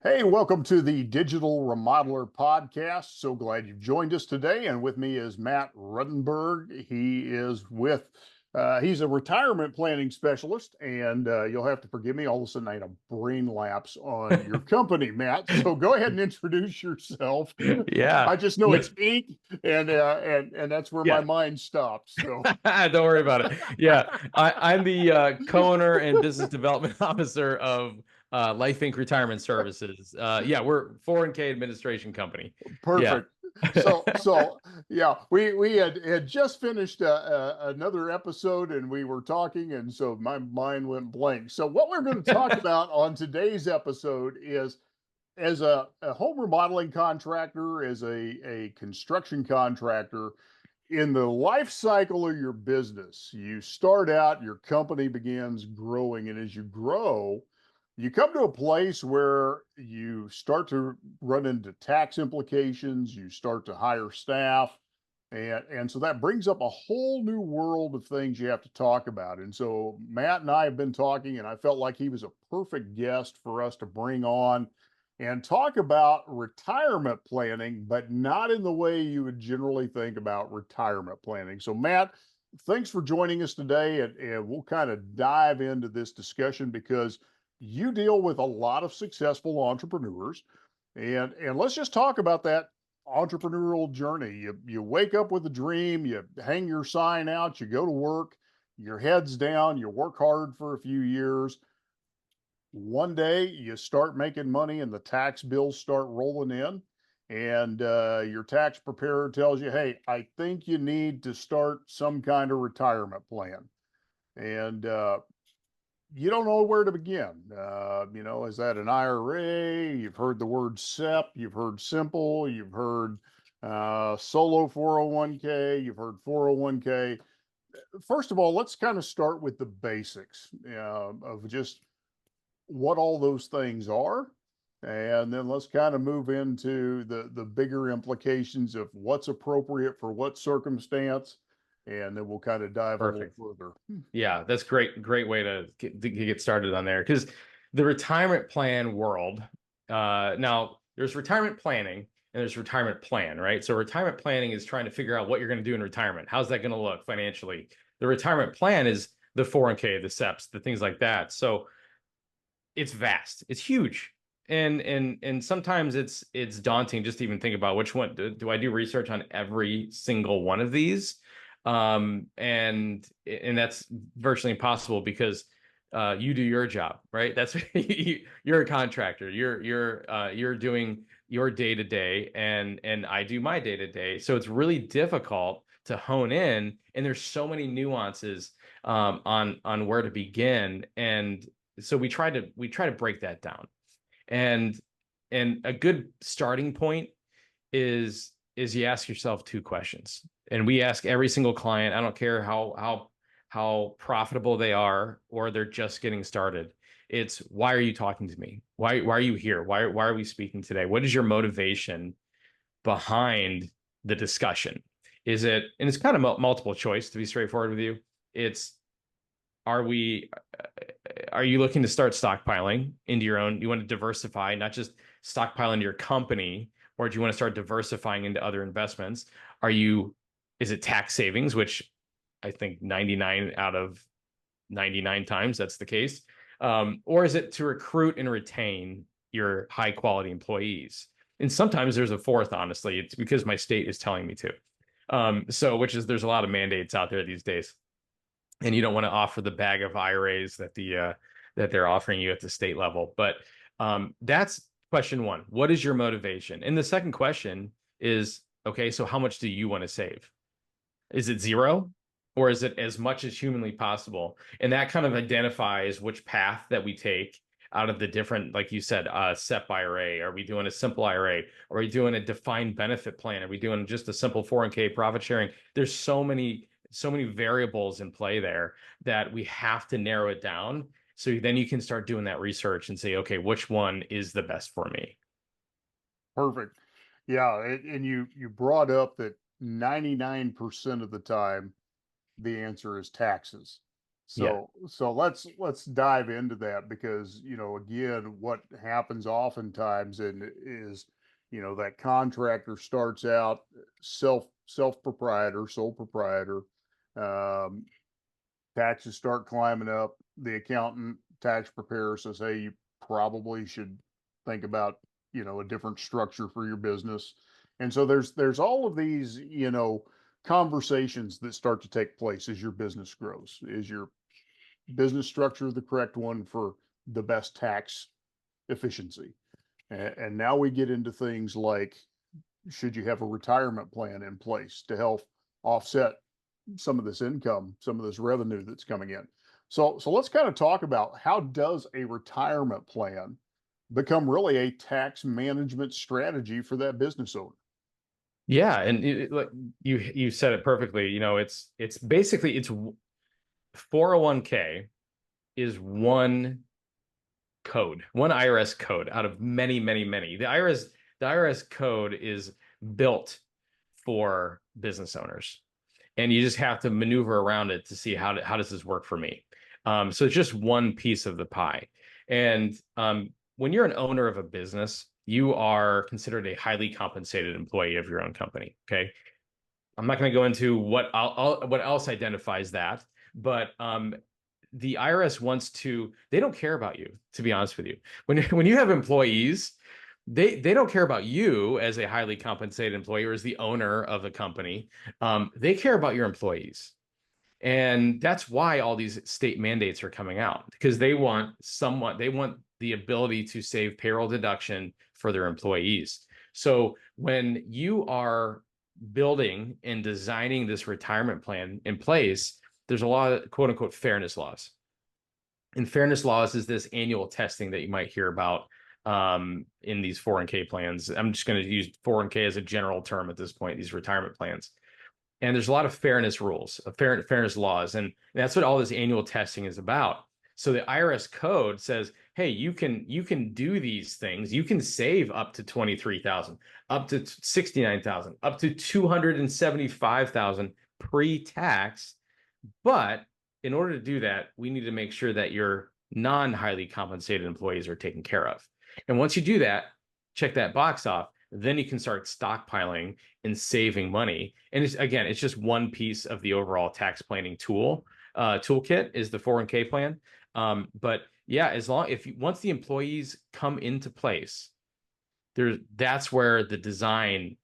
Hey, welcome to the Digital Remodeler Podcast. So glad you've joined us today. And with me is Matt Ruttenberg. He's a retirement planning specialist. And you'll have to forgive me. All of a sudden, I had a brain lapse on your company, Matt. So go ahead and introduce yourself. Yeah. I just know No, it's Inc. And that's where my yeah. mind stops. So Don't worry about it. Yeah. I'm the co-owner and business development officer of Life Inc. Retirement Services. Yeah, we're 401k administration company. Yeah. perfect. So yeah, we had just finished another episode, and we were talking, and so my mind went blank. So what we're going to talk about on today's episode is, as a home remodeling contractor, as a construction contractor, in the life cycle of your business, you start out, your company begins growing, and as you grow, you come to a place where you start to run into tax implications, you start to hire staff, and so that brings up a whole new world of things you have to talk about. And so Matt and I have been talking, and I felt like he was a perfect guest for us to bring on and talk about retirement planning, but not in the way you would generally think about retirement planning. So, Matt, thanks for joining us today, and we'll kind of dive into this discussion because you deal with a lot of successful entrepreneurs, and let's just talk about that entrepreneurial journey. You wake up with a dream, you hang your sign out, you go to work, your head's down, you work hard for a few years. One day you start making money and the tax bills start rolling in, and your tax preparer tells you, hey, I think you need to start some kind of retirement plan. And you don't know where to begin. Is that an IRA? You've heard the word SEP, you've heard simple, you've heard solo 401k, you've heard 401k. First of all, let's kind of start with the basics of just what all those things are. And then let's kind of move into the bigger implications of what's appropriate for what circumstance. And then we'll kind of dive a little Perfect. further. Yeah, that's great. Great way to get started on there because the retirement plan world. Now there's retirement planning and there's retirement plan, right? So retirement planning is trying to figure out what you're going to do in retirement. How's that going to look financially? The retirement plan is the 401k, the SEPs, the things like that. So it's vast, it's huge, and sometimes it's daunting just to even think about which one do I do research on every single one of these. And that's virtually impossible because you do your job, right? That's you're a contractor, you're doing your day to day, and I do my day to day, so it's really difficult to hone in, and there's so many nuances on where to begin. And so we try to break that down. And and a good starting point is you ask yourself two questions, and we ask every single client. I don't care how profitable they are or they're just getting started. It's, why are you talking to me? Why are you here? Why are we speaking today? What is your motivation behind the discussion? Is it, and it's kind of multiple choice, to be straightforward with you. It's, are we are you looking to start stockpiling into your own? You want to diversify, not just stockpile into your company, or do you want to start diversifying into other investments? Is it tax savings, which I think 99 out of 99 times that's the case? Or is it to recruit and retain your high quality employees? And sometimes there's a fourth, honestly. It's because my state is telling me to. So, which is, there's a lot of mandates out there these days, and you don't want to offer the bag of IRAs that they're offering you at the state level. But that's question one. What is your motivation? And the second question is, okay, so how much do you want to save? Is it zero, or is it as much as humanly possible? And that kind of identifies which path that we take out of the different, like you said, SEP IRA. Are we doing a simple IRA? Are we doing a defined benefit plan? Are we doing just a simple 401k profit sharing? There's so many variables in play there that we have to narrow it down. So then you can start doing that research and say, okay, which one is the best for me? Perfect. Yeah, and you brought up that 99% of the time the answer is taxes. Yeah. So let's dive into that because, again, what happens oftentimes is, that contractor starts out self proprietor, sole proprietor. Um, Taxes start climbing up. The accountant, tax preparer says, "Hey, you probably should think about, a different structure for your business." And so there's all of these, conversations that start to take place as your business grows. Is your business structure the correct one for the best tax efficiency? And now we get into things like, should you have a retirement plan in place to help offset some of this income, some of this revenue that's coming in? So let's kind of talk about, how does a retirement plan become really a tax management strategy for that business owner? Yeah, and like you said it perfectly. It's basically, it's 401k is one code, one IRS code out of many, many, many. The IRS code is built for business owners, and you just have to maneuver around it to see how does this work for me. So it's just one piece of the pie. And when you're an owner of a business, you are considered a highly compensated employee of your own company. Okay, I'm not going to go into what else identifies that, but the IRS they don't care about you, to be honest with you. When you have employees, they don't care about you as a highly compensated employee or as the owner of a company. They care about your employees. And that's why all these state mandates are coming out, because they want the ability to save payroll deduction for their employees. So when you are building and designing this retirement plan in place, there's a lot of quote unquote fairness laws. And fairness laws is this annual testing that you might hear about in these 401k plans. I'm just going to use 401k as a general term at this point, these retirement plans. And there's a lot of fairness rules, fairness laws, and that's what all this annual testing is about. So the IRS code says, hey, you can do these things. You can save up to 23,000, up to 69,000, up to 275,000 pre-tax. But in order to do that, we need to make sure that your non-highly compensated employees are taken care of. And once you do that, check that box off, then you can start stockpiling and saving money. And it's just one piece of the overall tax planning toolkit is the 401k plan. But yeah, once the employees come into place, that's where the design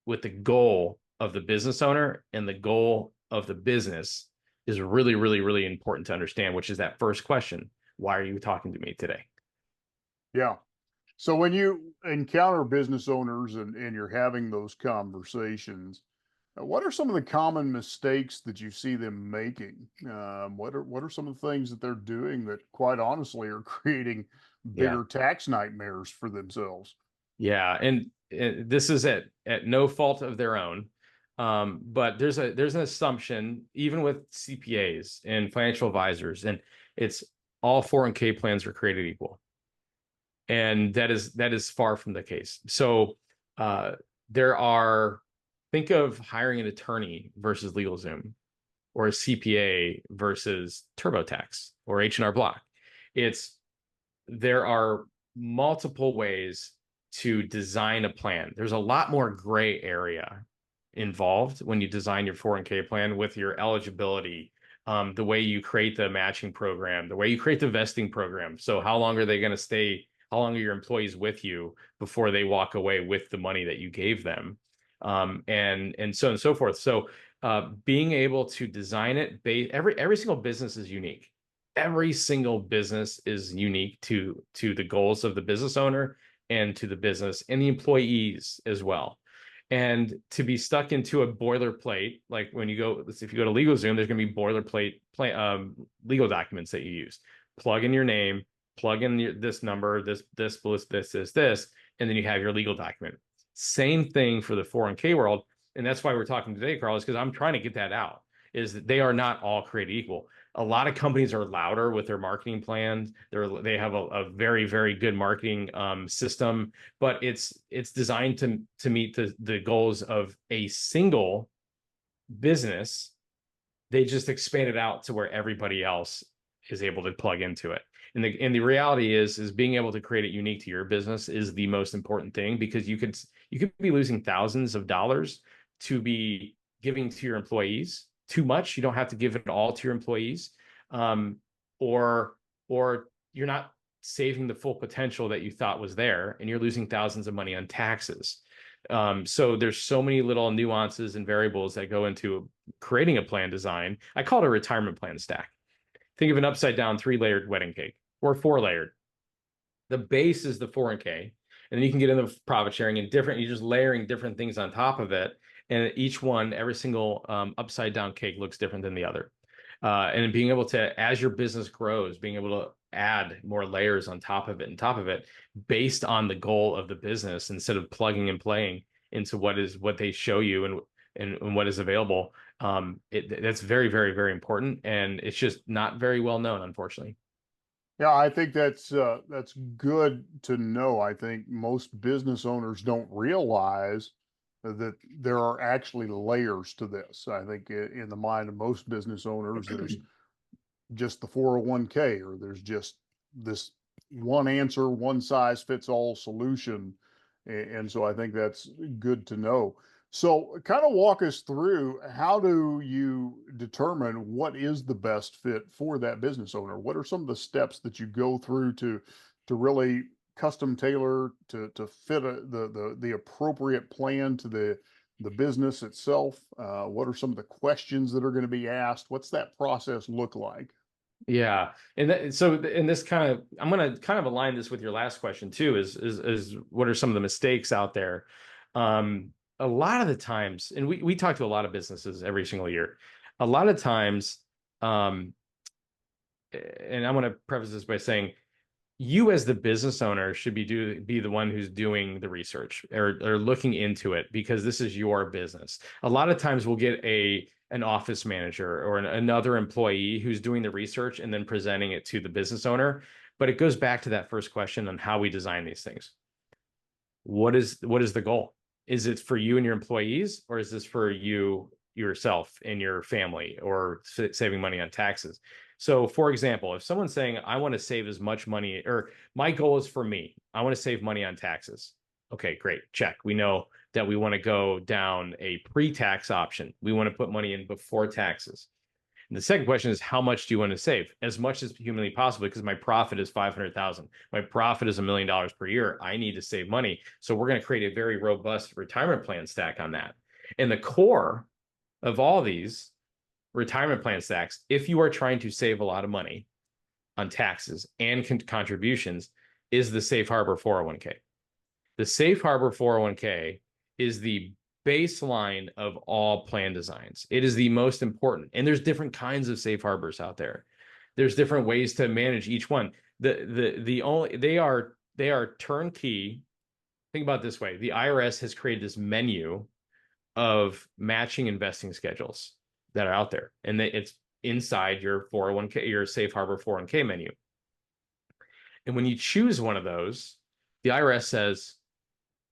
with the goal of the business owner and the goal of the business is really, really, really important to understand, which is that first question: why are you talking to me today? Yeah. So when you encounter business owners and you're having those conversations, what are some of the common mistakes that you see them making? What are some of the things that they're doing that, quite honestly, are creating Yeah. bigger tax nightmares for themselves? Yeah, and this is at no fault of their own. But there's an assumption, even with CPAs and financial advisors, and it's all 401k plans are created equal. And that is far from the case. So think of hiring an attorney versus LegalZoom, or a CPA versus TurboTax or H&R Block. There are multiple ways to design a plan. There's a lot more gray area involved when you design your 401k plan, with your eligibility, the way you create the matching program, the way you create the vesting program. So how long are they going to stay? How long are your employees with you before they walk away with the money that you gave them? And so on and so forth. So being able to design it, every single business is unique. Every single business is unique to the goals of the business owner and to the business and the employees as well. And to be stuck into a boilerplate, like if you go to LegalZoom, there's going to be boilerplate legal documents that you use. Plug in your name, plug in this number, this, and then you have your legal document. Same thing for the 401k world. And that's why we're talking today, Carl, is because I'm trying to get that out, is that they are not all created equal. A lot of companies are louder with their marketing plans. They have a very, very good marketing system, but it's designed to meet the goals of a single business They just expand it out to where everybody else is able to plug into it. And the reality is being able to create it unique to your business is the most important thing, because you could be losing thousands of dollars to be giving to your employees too much. You don't have to give it all to your employees, or you're not saving the full potential that you thought was there, and you're losing thousands of money on taxes. So there's so many little nuances and variables that go into creating a plan design. I call it a retirement plan stack. Think of an upside down 3-layered wedding cake, or 4-layered. The base is the 401k, and then you can get into profit sharing and you're just layering different things on top of it. And each one, every single upside down cake looks different than the other. And being able to, as your business grows, being able to add more layers on top of it based on the goal of the business, instead of plugging and playing into what they show you and what is available. That's very, very, very important. And it's just not very well known, unfortunately. Yeah, I think that's good to know. I think most business owners don't realize that there are actually layers to this. I think in the mind of most business owners, there's just the 401k, or there's just this one answer, one size fits all solution. And so I think that's good to know. So kind of walk us through, how do you determine what is the best fit for that business owner? What are some of the steps that you go through to really custom tailor to fit the appropriate plan to the business itself? What are some of the questions that are going to be asked? What's that process look like? Yeah. And this kind of, I'm going to kind of align this with your last question too, is what are some of the mistakes out there? A lot of the times, and we talk to a lot of businesses every single year, a lot of times, and I'm going to preface this by saying, you as the business owner should be the one who's doing the research, or looking into it, because this is your business. A lot of times we'll get an office manager or another employee who's doing the research and then presenting it to the business owner. But it goes back to that first question on how we design these things. What is the goal? Is it for you and your employees, or is this for you, yourself and your family, or saving money on taxes? So for example, if someone's saying, I want to save as much money, or my goal is for me, I want to save money on taxes. Okay, great. Check. We know that we want to go down a pre-tax option. We want to put money in before taxes. And the second question is, how much do you want to save? As much as humanly possible, because my profit is 500,000. My profit is $1 million per year. I need to save money. So we're going to create a very robust retirement plan stack on that. And the core of all these retirement plan stacks, if you are trying to save a lot of money on taxes and contributions, is the Safe Harbor 401k. The Safe Harbor 401k is the baseline of all plan designs. It is the most important. And there's different kinds of safe harbors out there. There's different ways to manage each one. They are turnkey. Think about it this way. The IRS has created this menu of matching investing schedules that are out there, and it's inside your 401k, your Safe Harbor 401k menu. And when you choose one of those, the IRS says,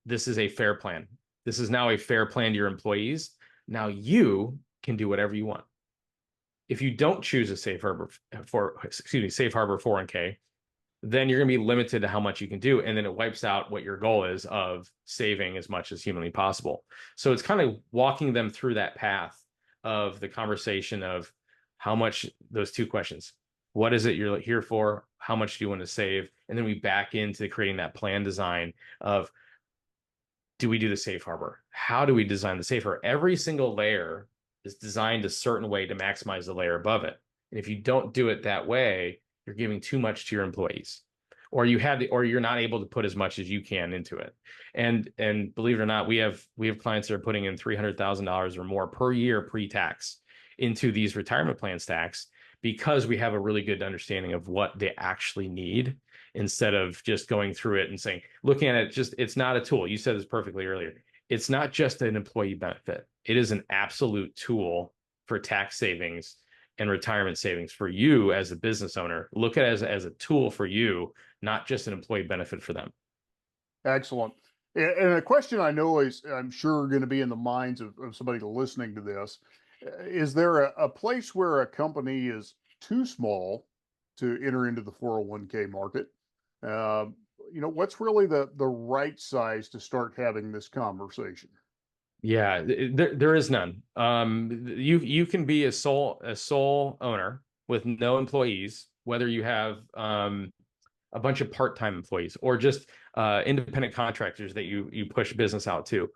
this is a fair plan. This is now a fair plan to your employees. Now you can do whatever you want. If you don't choose a Safe Harbor 401k, then you're going to be limited to how much you can do. And then it wipes out what your goal is of saving as much as humanly possible. So it's kind of walking them through that path of the conversation of how much, those two questions. What is it you're here for? How much do you want to save? And then we back into creating that plan design of, do we do the safe harbor? How do we design the safe harbor? Every single layer is designed a certain way to maximize the layer above it. And if you don't do it that way, you're giving too much to your employees, or you're not able to put as much as you can into it. And believe it or not, we have clients that are putting in $300,000 or more per year pre-tax into these retirement plan stacks, because we have a really good understanding of what they actually need, instead of just going through it and saying, looking at it, it's not a tool. You said this perfectly earlier. It's not just an employee benefit. It is an absolute tool for tax savings and retirement savings for you as a business owner. Look at it as a tool for you, not just an employee benefit for them. Excellent. And a question I know is, I'm sure, going to be in the minds of somebody listening to this. Is there a place where a company is too small to enter into the 401k market? Uh, what's really the right size to start having this conversation? Yeah, there is none. You can be a sole owner with no employees, whether you have a bunch of part-time employees or just independent contractors that you push business out to.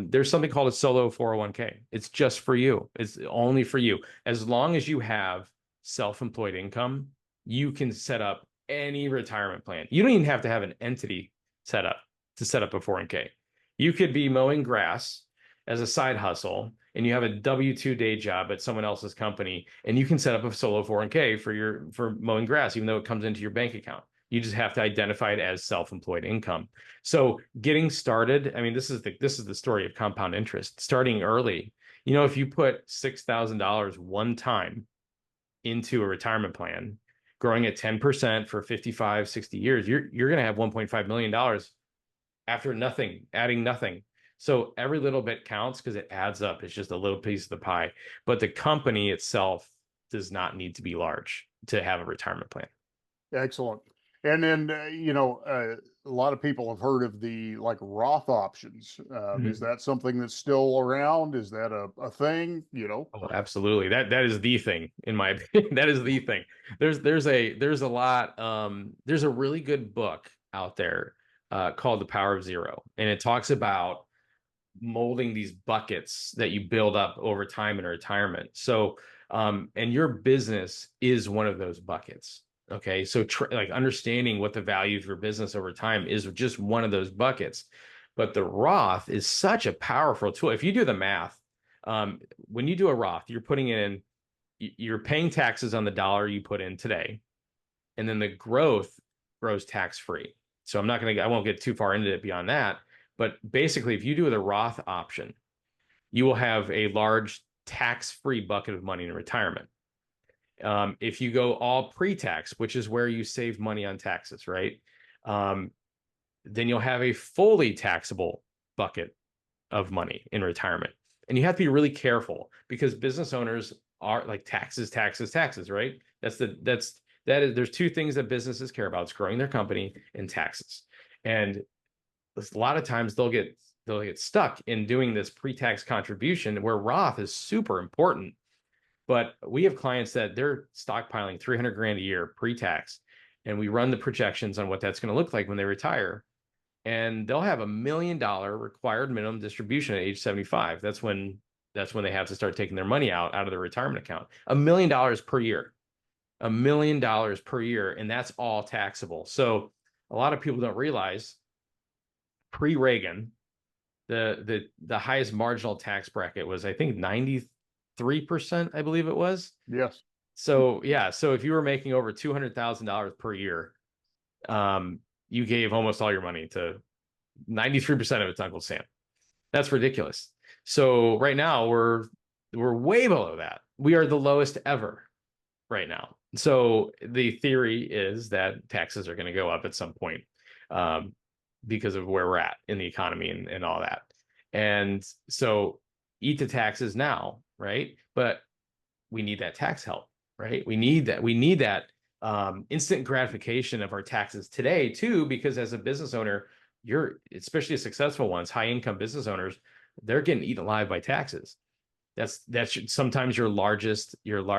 There's something called a solo 401k. It's just for you. It's only for you. As long as you have self-employed income, you can set up any retirement plan. You don't even have to have an entity set up to set up a 401k. You could be mowing grass as a side hustle and you have a W-2 day job at someone else's company, and you can set up a solo 401k for mowing grass, even though it comes into your bank account. You just have to identify it as self-employed income. So getting started, I mean, this is the story of compound interest. Starting early, if you put $6,000 one time into a retirement plan, growing at 10% for 55, 60 years, you're going to have $1.5 million after nothing, adding nothing. So every little bit counts because it adds up. It's just a little piece of the pie. But the company itself does not need to be large to have a retirement plan. Excellent. And then, a lot of people have heard of the like Roth options. Is Mhm. that something that's still around? Is that a thing? Oh, absolutely. That is the thing, in my opinion. That is the thing. There's a lot. There's a really good book out there called The Power of Zero, and it talks about molding these buckets that you build up over time in retirement. So, and your business is one of those buckets. Okay. So like understanding what the value of your business over time is just one of those buckets. But the Roth is such a powerful tool. If you do the math, when you do a Roth, you're paying taxes on the dollar you put in today, and then the growth grows tax free. So I won't get too far into it beyond that. But basically, if you do the Roth option, you will have a large tax-free bucket of money in retirement. If you go all pre-tax, which is where you save money on taxes, right? Then you'll have a fully taxable bucket of money in retirement. And you have to be really careful because business owners are like taxes, taxes, taxes, right? There's two things that businesses care about. It's growing their company and taxes. And a lot of times they'll get stuck in doing this pre-tax contribution where Roth is super important. But we have clients that they're stockpiling 300 grand a year pre-tax, and we run the projections on what that's going to look like when they retire, and they'll have $1 million required minimum distribution at age 75. That's when they have to start taking their money out of their retirement account. $1 million per year, $1 million per year, and that's all taxable. So a lot of people don't realize pre-Reagan, the highest marginal tax bracket was, I think, 93%, I believe it was. Yes. So yeah, so if you were making over $200,000 per year, you gave almost all your money to 93% of it to Uncle Sam. That's ridiculous. So right now we're way below that. We are the lowest ever right now. So the theory is that taxes are going to go up at some point. Because of where we're at in the economy and all that. And so eat the taxes now, right? But we need that tax help, right? We need that instant gratification of our taxes today too, because as a business owner, especially successful ones, high income business owners, they're getting eaten alive by taxes. That's sometimes your largest bill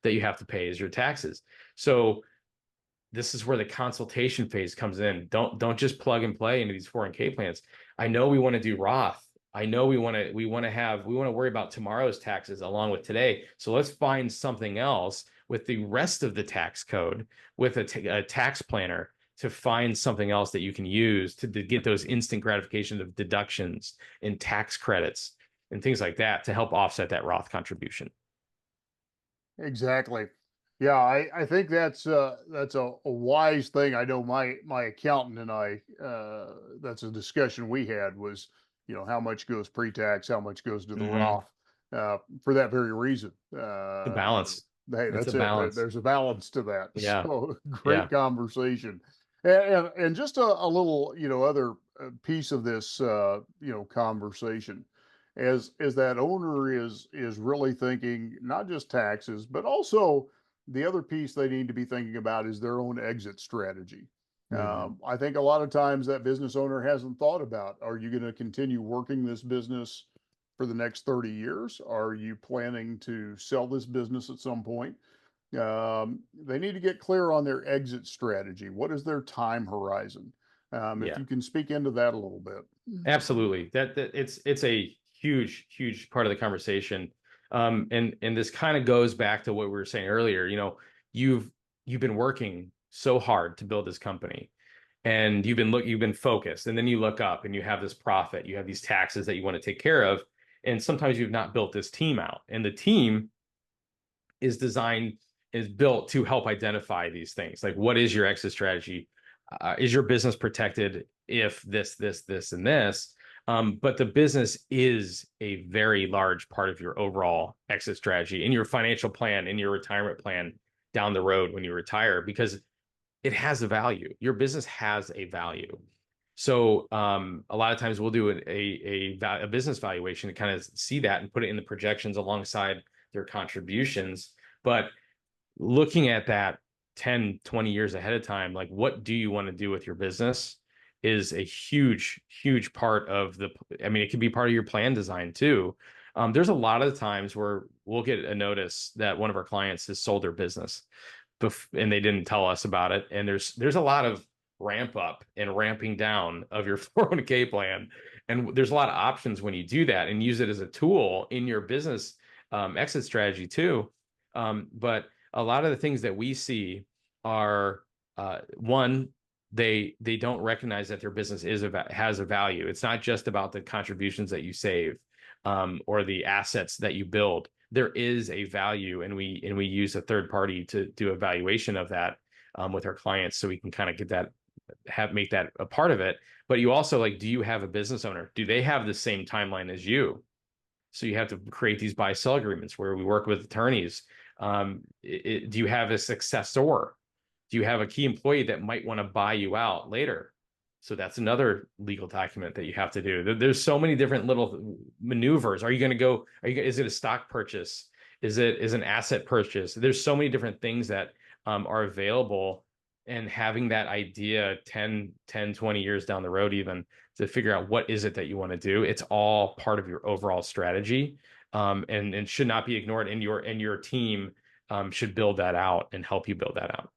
that you have to pay is your taxes. So this is where the consultation phase comes in. Don't just plug and play into these 401k plans. I know we want to do Roth. I know we want to worry about tomorrow's taxes along with today. So let's find something else with the rest of the tax code, with a tax planner, to find something else that you can use to get those instant gratification of deductions and tax credits and things like that to help offset that Roth contribution. Exactly. Yeah, I think that's a wise thing. I know my accountant and I, that's a discussion we had was, how much goes pre-tax, how much goes to the Mm-hmm. Roth, for that very reason. The balance. Hey, It's a that's it. balance. There's a balance to that. Yeah. So Yeah. great conversation, and just a little, other piece of this, conversation. as that owner is really thinking not just taxes, but also the other piece they need to be thinking about is their own exit strategy. Mhm. I think a lot of times that business owner hasn't thought about, are you going to continue working this business for the next 30 years? Are you planning to sell this business at some point? They need to get clear on their exit strategy. What is their time horizon? If Yeah, you can speak into that a little bit. absolutely. That it's a huge part of the conversation. And this kind of goes back to what we were saying earlier. You've you've been working so hard to build this company, and you've been focused, and then you look up and you have this profit, you have these taxes that you want to take care of, and sometimes you've not built this team out, and the team is designed is built to help identify these things. Like, what is your exit strategy? Is your business protected if this and this? But the business is a very large part of your overall exit strategy, in your financial plan, in your retirement plan down the road when you retire, because it has a value. Your business has a value. So a lot of times we'll do a business valuation to kind of see that and put it in the projections alongside their contributions. But looking at that 10, 20 years ahead of time, like, what do you want to do with your business is a huge part of I mean, it can be part of your plan design too. There's a lot of times where we'll get a notice that one of our clients has sold their business and they didn't tell us about it. And there's a lot of ramp up and ramping down of your 401k plan. And there's a lot of options when you do that and use it as a tool in your business exit strategy too. But a lot of the things that we see are one, they don't recognize that their business has a value. It's not just about the contributions that you save or the assets that you build. There is a value, and we use a third party to do evaluation of that with our clients, so we can kind of get that make that a part of it. But you also, like, do you have a business owner? Do they have the same timeline as you? So you have to create these buy-sell agreements where we work with attorneys. Do you have a successor? Do you have a key employee that might want to buy you out later? So that's another legal document that you have to do. There's so many different little maneuvers. Are you going to go? Is it a stock purchase? Is an asset purchase? There's so many different things that are available, and having that idea 10, 20 years down the road, even, to figure out what is it that you want to do. It's all part of your overall strategy, and should not be ignored. And your team should build that out and help you build that out.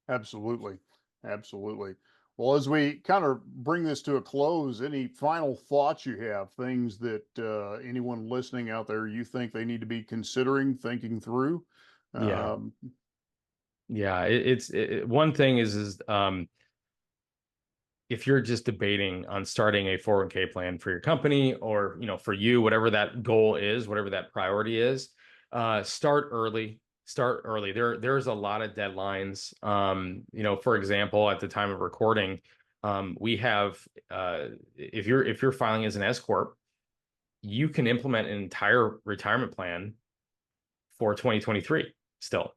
Absolutely. Absolutely. Well, as we kind of bring this to a close, any final thoughts you have, things that anyone listening out there you think they need to be considering, thinking through? Yeah, Um, yeah. One thing is if you're just debating on starting a 401k plan for your company, or for you, whatever that goal is, whatever that priority is, start early. Start early. There's a lot of deadlines. For example, at the time of recording, we have if you're filing as an S corp, you can implement an entire retirement plan for 2023 still.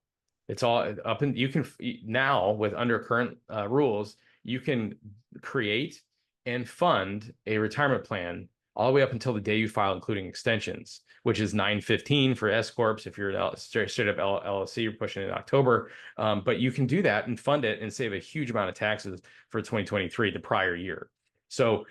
It's all up, and you can now, with under current rules, you can create and fund a retirement plan all the way up until the day you file, including extensions, which is 9/15 for S corps. If you're straight up LLC, you're pushing it in October. But you can do that and fund it and save a huge amount of taxes for 2023, the prior year. So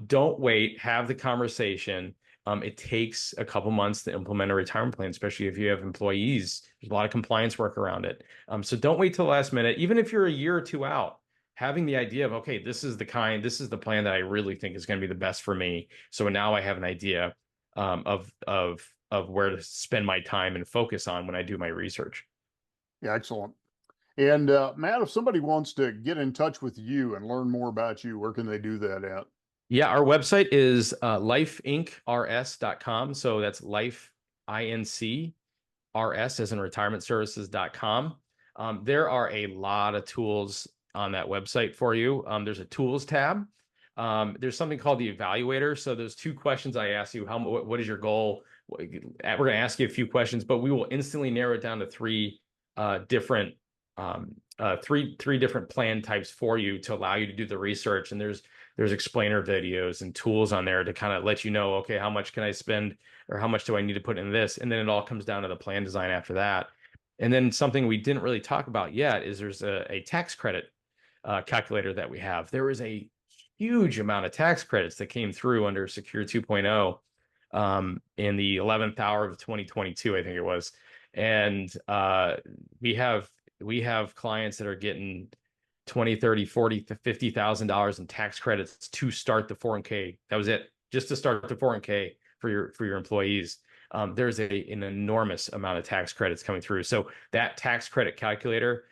don't wait. Have the conversation. It takes a couple months to implement a retirement plan, especially if you have employees. There's a lot of compliance work around it. So don't wait till the last minute. Even if you're a year or two out, having the idea of, okay, this is the plan that I really think is going to be the best for me. So now I have an idea of where to spend my time and focus on when I do my research. yeah, excellent. And Matt, if somebody wants to get in touch with you and learn more about you, where can they do that at? Yeah, our website is lifeincrs.com. So that's life, INC, RS as in retirementservices.com. There are a lot of tools on that website for you. There's a tools tab. There's something called the evaluator. So there's two questions I ask you. What is your goal? We're going to ask you a few questions, but we will instantly narrow it down to three different three different plan types for you to allow you to do the research. And there's explainer videos and tools on there to kind of let you know, okay, how much can I spend or how much do I need to put in this? And then it all comes down to the plan design after that. And then something we didn't really talk about yet is there's a tax credit calculator that we have. There was a huge amount of tax credits that came through under Secure 2.0 in the 11th hour of 2022, I think it was. And we have clients that are getting 20, 30, 40 to $50,000 in tax credits to start the 401k. That was it, just to start the 401k for your employees. There's an enormous amount of tax credits coming through. So that tax credit calculator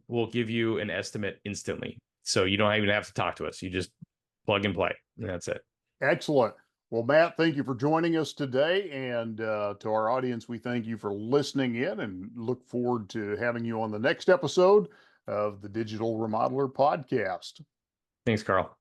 will give you an estimate instantly. So you don't even have to talk to us. You just plug and play, and that's it. Excellent. Well, Matt, thank you for joining us today. And to our audience, we thank you for listening in and look forward to having you on the next episode of the Digital Remodeler Podcast. Thanks, Carl.